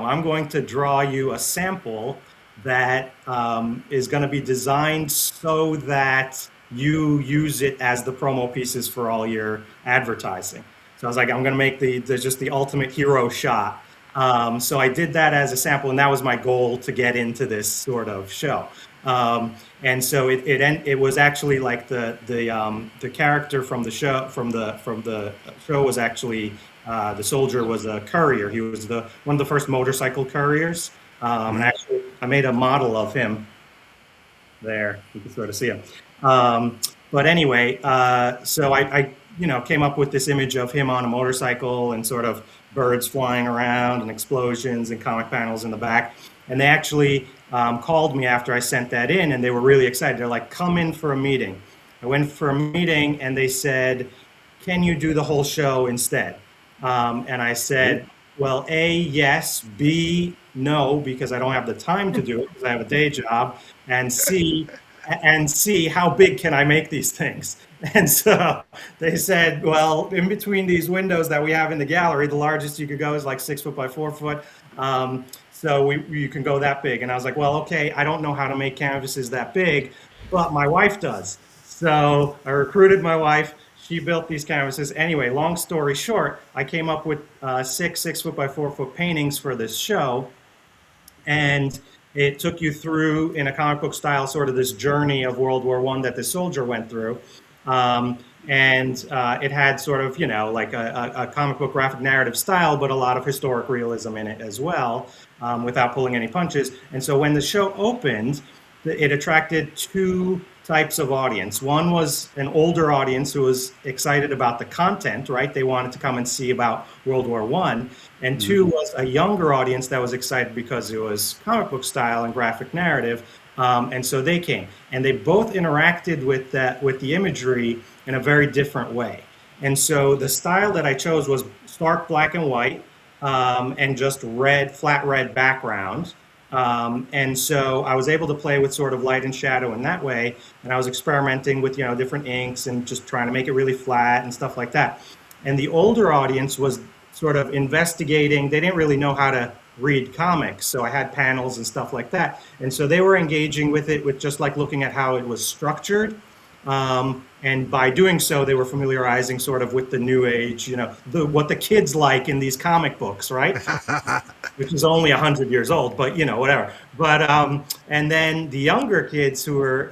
I'm going to draw you a sample that is going to be designed so that you use it as the promo pieces for all your advertising. So I was like, I'm going to make just the ultimate hero shot. So I did that as a sample, and that was my goal to get into this sort of show. And so it was actually like the character from the show was actually the soldier was a courier. He was the one of the first motorcycle couriers. And actually, I made a model of him there. You can sort of see him. But anyway, so I came up with this image of him on a motorcycle and sort of birds flying around and explosions and comic panels in the back. And they actually called me after I sent that in, and they were really excited. They're like, "Come in for a meeting." I went for a meeting, and they said, "Can you do the whole show instead?" And I said, "Well, A, yes; B, no, because I don't have the time to do it because I have a day job, and C, how big can I make these things?" And so they said, "Well, in between these windows that we have in the gallery, the largest you could go is like 6 foot by 4 foot. So you can go that big." And I was like, "Well, okay, I don't know how to make canvases that big, but my wife does." So I recruited my wife. She built these canvases. Anyway, long story short, I came up with 6 foot by 4 foot paintings for this show. And it took you through, in a comic book style, sort of this journey of World War I that the soldier went through. And it had sort of, like a comic book graphic narrative style, but a lot of historic realism in it as well, without pulling any punches. And so when the show opened, it attracted two types of audience. One was an older audience who was excited about the content, right? They wanted to come and see about World War I. And two was a younger audience that was excited because it was comic book style and graphic narrative. And so they came, and they both interacted with the imagery in a very different way. And so the style that I chose was stark black and white, and just flat red background. And so I was able to play with sort of light and shadow in that way. And I was experimenting with, different inks and just trying to make it really flat and stuff like that. And the older audience was sort of investigating. They didn't really know how to read comics, so I had panels and stuff like that. And so they were engaging with it with just like looking at how it was structured. And by doing so, they were familiarizing sort of with the new age, what the kids like in these comic books, right? Which is only 100 years old, but whatever. But and then the younger kids who were,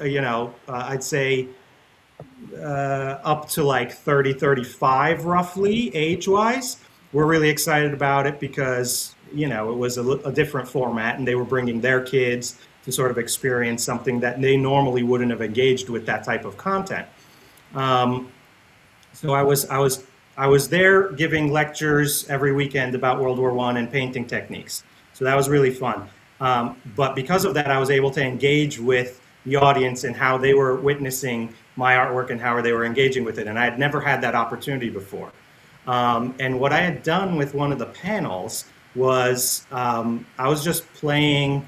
I'd say up to like 30, 35 roughly age-wise, were really excited about it because it was a different format, and they were bringing their kids to sort of experience something that they normally wouldn't have engaged with that type of content. So I was there giving lectures every weekend about World War I and painting techniques. So that was really fun. But because of that, I was able to engage with the audience and how they were witnessing my artwork and how they were engaging with it. And I had never had that opportunity before. And what I had done with one of the panels was I was just playing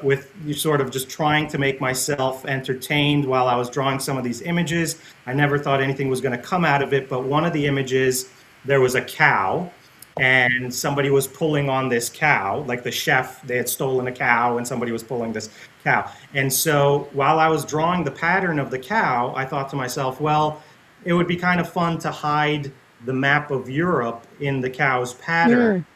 with sort of just trying to make myself entertained while I was drawing some of these images. I never thought anything was going to come out of it, but one of the images, there was a cow, and somebody was pulling on this cow, like the chef, they had stolen a cow, and somebody was pulling this cow. And so while I was drawing the pattern of the cow, I thought to myself, well, it would be kind of fun to hide the map of Europe in the cow's pattern.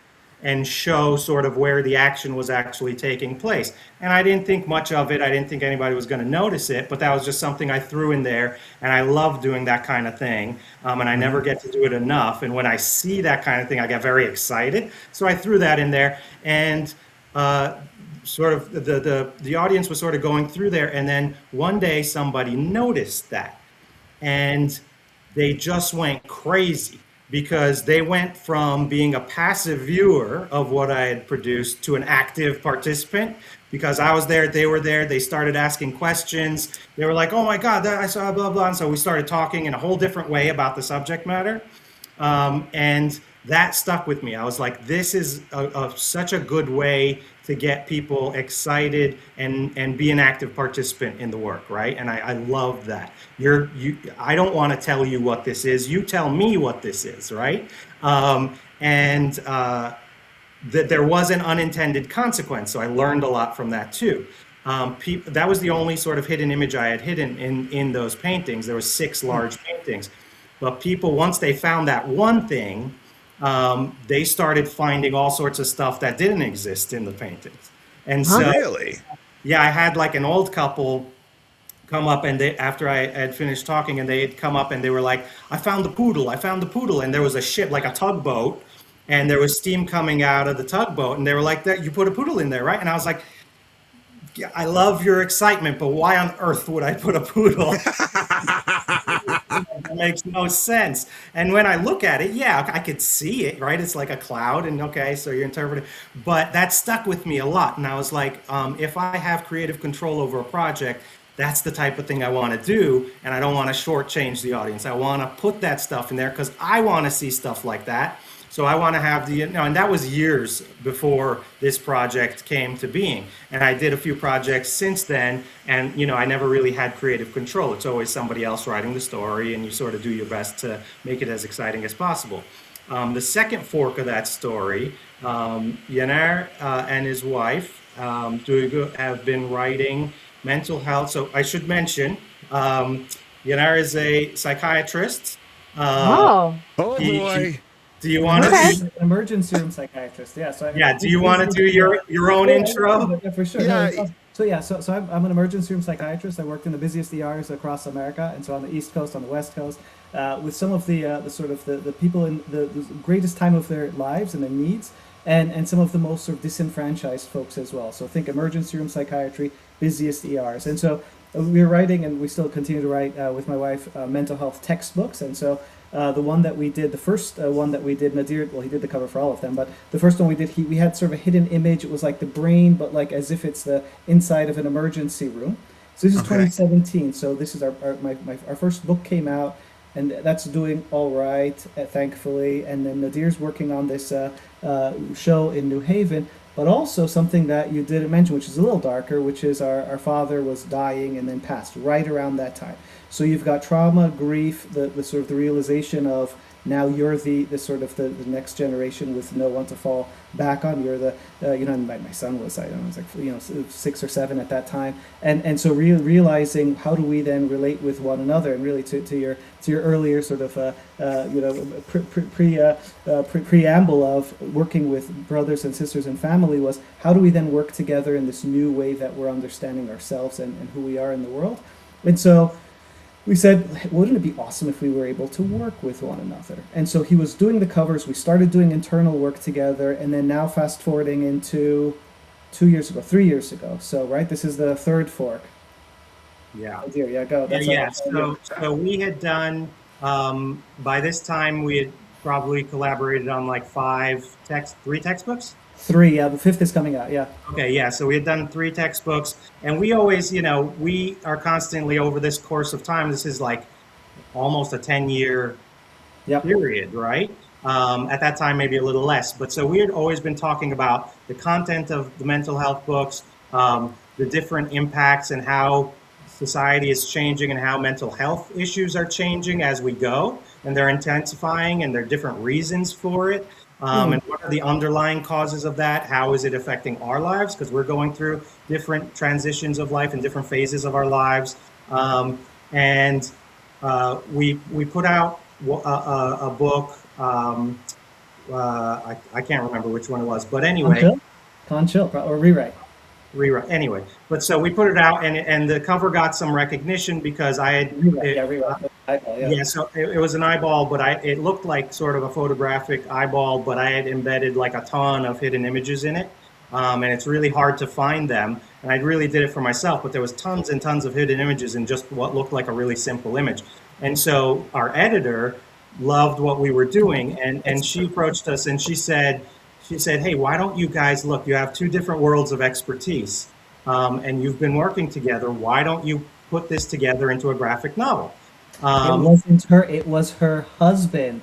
And show sort of where the action was actually taking place. And I didn't think much of it. I didn't think anybody was going to notice it, but that was just something I threw in there. And I love doing that kind of thing. And I never get to do it enough. And when I see that kind of thing, I get very excited. So I threw that in there. And sort of the audience was sort of going through there. And then one day somebody noticed that. And they just went crazy, because they went from being a passive viewer of what I had produced to an active participant. Because I was there, they were there, they started asking questions. They were like, "Oh my God, I saw blah, blah." And so we started talking in a whole different way about the subject matter. And that stuck with me. I was like, this is such a good way to get people excited and be an active participant in the work, right? And I love that. I don't want to tell you what this is. You tell me what this is, right? And that there was an unintended consequence. So I learned a lot from that too. That was the only sort of hidden image I had hidden in those paintings. There were 6 large paintings, but people, once they found that one thing, they started finding all sorts of stuff that didn't exist in the paintings. And Huh? so, Really? yeah, I had like an old couple come up, and they, after I had finished talking, and they had come up and they were like, I found the poodle. And there was a ship, like a tugboat, and there was steam coming out of the tugboat. And they were like, that you put a poodle in there, right? And I was like, yeah, I love your excitement, but why on earth would I put a poodle? It makes no sense. And when I look at it, yeah, I could see it, right? It's like a cloud, and okay, so you're interpreting. But that stuck with me a lot. And I was like, if I have creative control over a project, that's the type of thing I want to do. And I don't want to shortchange the audience. I want to put that stuff in there because I want to see stuff like that. So I want to have the, and that was years before this project came to being. And I did a few projects since then, and I never really had creative control. It's always somebody else writing the story, and you sort of do your best to make it as exciting as possible. The second fork of that story, Yanar and his wife have been writing mental health. So I should mention, Yanar is a psychiatrist. Uh, Oh, Oh he, boy. do you want to okay. do? Emergency, emergency room psychiatrist. Yeah. So Yeah, do you want to do your own intro? yeah, for sure. No, Yeah. it's awesome. So yeah, so I'm an emergency room psychiatrist. I worked in the busiest ERs across America, and so on the East Coast, on the West Coast, with some of the sort of the people in the greatest time of their lives and their needs, and some of the most sort of disenfranchised folks as well. So think emergency room psychiatry, busiest ERs, and so we were writing, and we still continue to write with my wife mental health textbooks, and so. The one that we did, the first one that we did, Nadir, well, he did the cover for all of them, but the first one we did, we had sort of a hidden image. It was like the brain, but like as if it's the inside of an emergency room. So this is Okay. 2017. So this is our first book came out, and that's doing all right, thankfully. And then Nadir's working on this show in New Haven, but also something that you didn't mention, which is a little darker, which is our father was dying and then passed right around that time. So you've got trauma, grief, the sort of the realization of now you're the sort of the next generation with no one to fall back on. You're the and my son was, I don't know, it was like 6 or 7 at that time, and so realizing how do we then relate with one another, and really to your earlier sort of preamble of working with brothers and sisters and family, was how do we then work together in this new way that we're understanding ourselves and who we are in the world. And so we said, wouldn't it be awesome if we were able to work with one another? And so he was doing the covers. We started doing internal work together, and then now fast forwarding into 2 years ago, 3 years ago. So right, this is the third fork. Yeah. Oh dear, yeah, go. Yeah, That's yeah. all. So we had done, by this time we had probably collaborated on like 3 textbooks. Three. Yeah, the fifth is coming out. Yeah. Okay, yeah. So we had done 3 textbooks, and we always, we are constantly over this course of time. This is like almost a 10-year Yep. period, right? At that time, maybe a little less. But so we had always been talking about the content of the mental health books, the different impacts, and how society is changing, and how mental health issues are changing as we go, and they're intensifying, and there are different reasons for it. And what are the underlying causes of that? How is it affecting our lives? Because we're going through different transitions of life and different phases of our lives. And we put out a book. I can't remember which one it was, but anyway, Conchill, or rewrite. rewrite. Anyway, but so we put it out, and the cover got some recognition because I had Rewrite. Yeah, rewrite. Eyeball, yeah. yeah, so it was an eyeball, but it looked like sort of a photographic eyeball, but I had embedded like a ton of hidden images in it. And it's really hard to find them. And I really did it for myself, but there was tons and tons of hidden images in just what looked like a really simple image. And so our editor loved what we were doing, and she approached us, and she said, hey, why don't you guys look, you have 2 different worlds of expertise, and you've been working together. Why don't you put this together into a graphic novel? It wasn't her. It was her husband,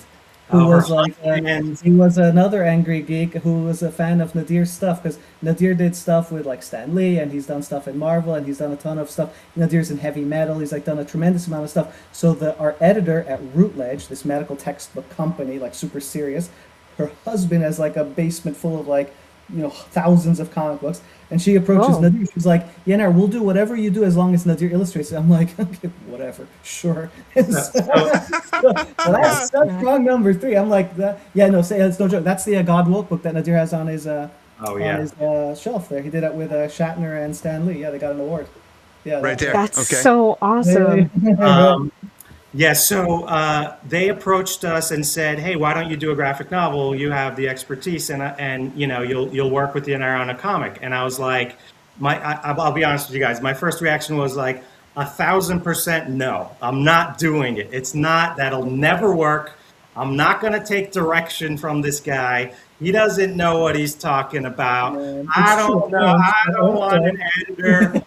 who Her was like, husband. he was another angry geek who was a fan of Nadir's stuff, because Nadir did stuff with like Stan Lee, and he's done stuff in Marvel, and he's done a ton of stuff. Nadir's in heavy metal. He's like done a tremendous amount of stuff. So our editor at Routledge, this medical textbook company, like super serious, her husband has like a basement full of like, thousands of comic books. And she approaches Oh, Nadir. She's like, Yener, we'll do whatever you do as long as Nadir illustrates it. I'm like, okay, whatever, sure. And So, so, so yeah. that's strong number three. I'm like, yeah, no, say it's no joke. That's the God Woke book that Nadir has Oh on yeah. his shelf there. He did that with Shatner and Stan Lee. Yeah, they got an award. Yeah, Right there. that's Okay. so awesome. Um, Yeah, so they approached us and said, "Hey, why don't you do a graphic novel? You have the expertise, and you'll work with the NR on a comic." And I was like, I'll be honest with you guys. My first reaction was like 1,000% no. I'm not doing it. It's not. That'll never work. I'm not going to take direction from this guy. He doesn't know what he's talking about. I it's true. don't know. Don't, I don't want don't. an editor.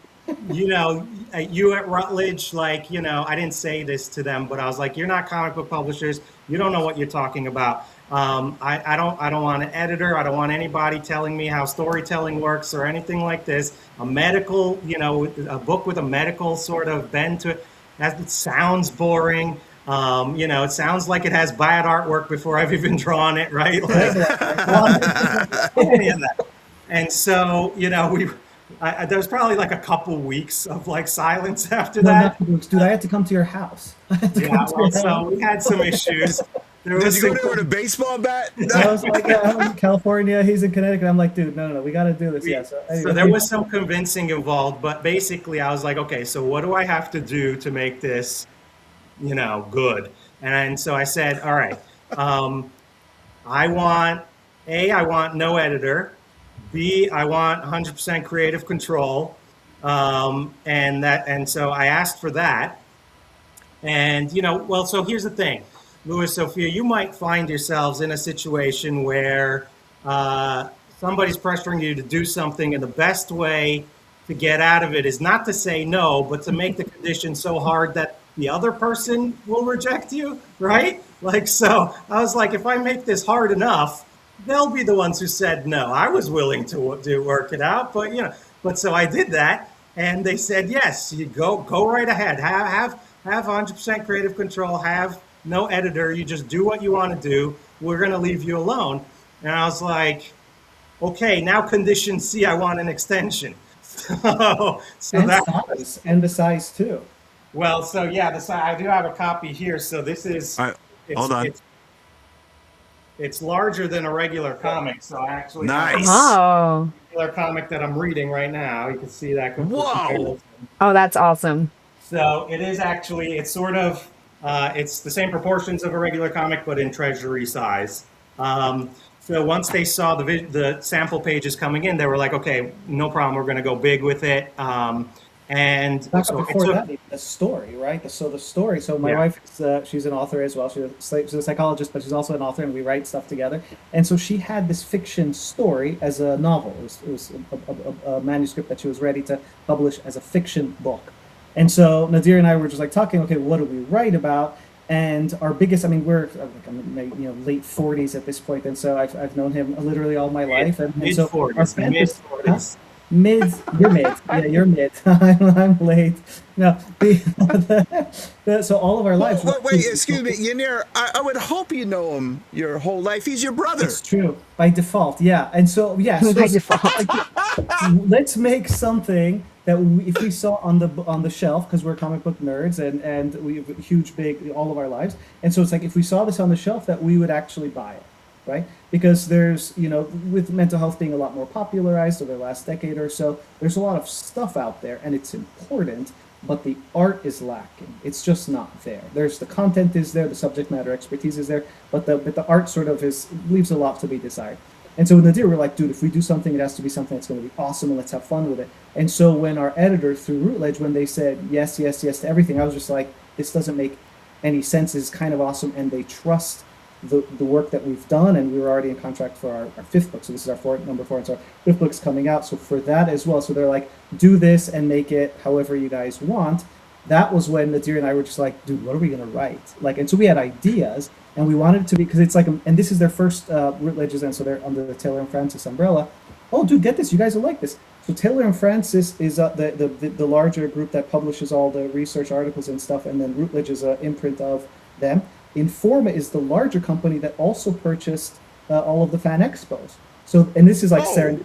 you know, you at Rutledge, like, I didn't say this to them, but I was like, you're not comic book publishers. You don't know what you're talking about. I don't want an editor. I don't want anybody telling me how storytelling works or anything like this. A medical, a book with a medical sort of bend to it. It sounds boring. It sounds like it has bad artwork before I've even drawn it, right? Like, any of that. And so, there was probably like a couple weeks of like silence after No, that. nothing works. Dude, I had to come to your house. I had to Yeah, come to well, your so house. we had some issues. There Did was you go some, there with a baseball bat? I was like, yeah, I'm in California. He's in Connecticut. I'm like, dude, no, we got to do this. Yeah. So, so anyway. there was some convincing involved, but basically I was like, okay, so what do I have to do to make this, good? And so I said, all right, I want no editor. B, I want 100% creative control. And so I asked for that. And, so here's the thing, Louis, Sophia, you might find yourselves in a situation where somebody's pressuring you to do something, and the best way to get out of it is not to say no, but to make the condition so hard that the other person will reject you, right? Like, so I was like, if I make this hard enough, they'll be the ones who said no. I was willing to work it out, but so I did that, and they said yes. You go right ahead. Have 100% creative control. Have no editor. You just do what you want to do. We're gonna leave you alone. And I was like, okay, now condition C. I want an extension. So And that size, and the size too. well, so yeah, I do have a copy here. So this is All right, it's hold on. it's larger than a regular comic. So I actually have Nice. Oh, a regular comic that I'm reading right now. You can see that. Whoa. oh, that's awesome. So it is actually, it's sort of, it's the same proportions of a regular comic, but in treasury size. So once they saw the sample pages coming in, they were like, okay, no problem, we're going to go big with it. And Back so up before that, the story, right? So the story. So my Yeah. wife, she's an author as well. She's a psychologist, but she's also an author, and we write stuff together. And so she had this fiction story as a novel. It was a manuscript that she was ready to publish as a fiction book. And so Nadir and I were just like talking, okay, what do we write about? And our biggest, I mean, we're like, I'm in my, late 40s at this point, and so I've known him literally all my life. And mid so 40s, our fantasy, mid 40s. Mid, you're mid. Yeah, you're mid. I'm late. No, so all of our lives. Wait, excuse me, Yanir. I would hope you know him your whole life. He's your brother. It's true by default. Yeah, and so yeah. So By default. let's make something that if we saw on the shelf, because we're comic book nerds and we have huge big all of our lives, and so it's like if we saw this on the shelf that we would actually buy it, right? Because there's with mental health being a lot more popularized over the last decade or so, there's a lot of stuff out there, and it's important, but the art is lacking. It's just not there. There's the content is there, the subject matter expertise is there, but the art sort of leaves a lot to be desired. And so with Nadir, we're like, dude, if we do something, it has to be something that's going to be awesome, and let's have fun with it. And so when our editor through Routledge, when they said yes, yes, yes to everything, I was just like, this doesn't make any sense. It's kind of awesome, and they trust the work that we've done, and we were already in contract for our fifth book. So this is our number 4, and so our fifth book's coming out. So for that as well, so they're like, do this and make it however you guys want. That was when Nadir and I were just like, dude, what are we gonna write? Like, and so we had ideas, and we wanted it to be, because it's like, and this is their first Routledge's, and so they're under the Taylor and Francis umbrella. Oh, dude, get this, you guys will like this. So Taylor and Francis is the larger group that publishes all the research articles and stuff, and then Routledge is an imprint of them. Informa is the larger company that also purchased all of the fan expos. So, and this is like Oh. serendipity.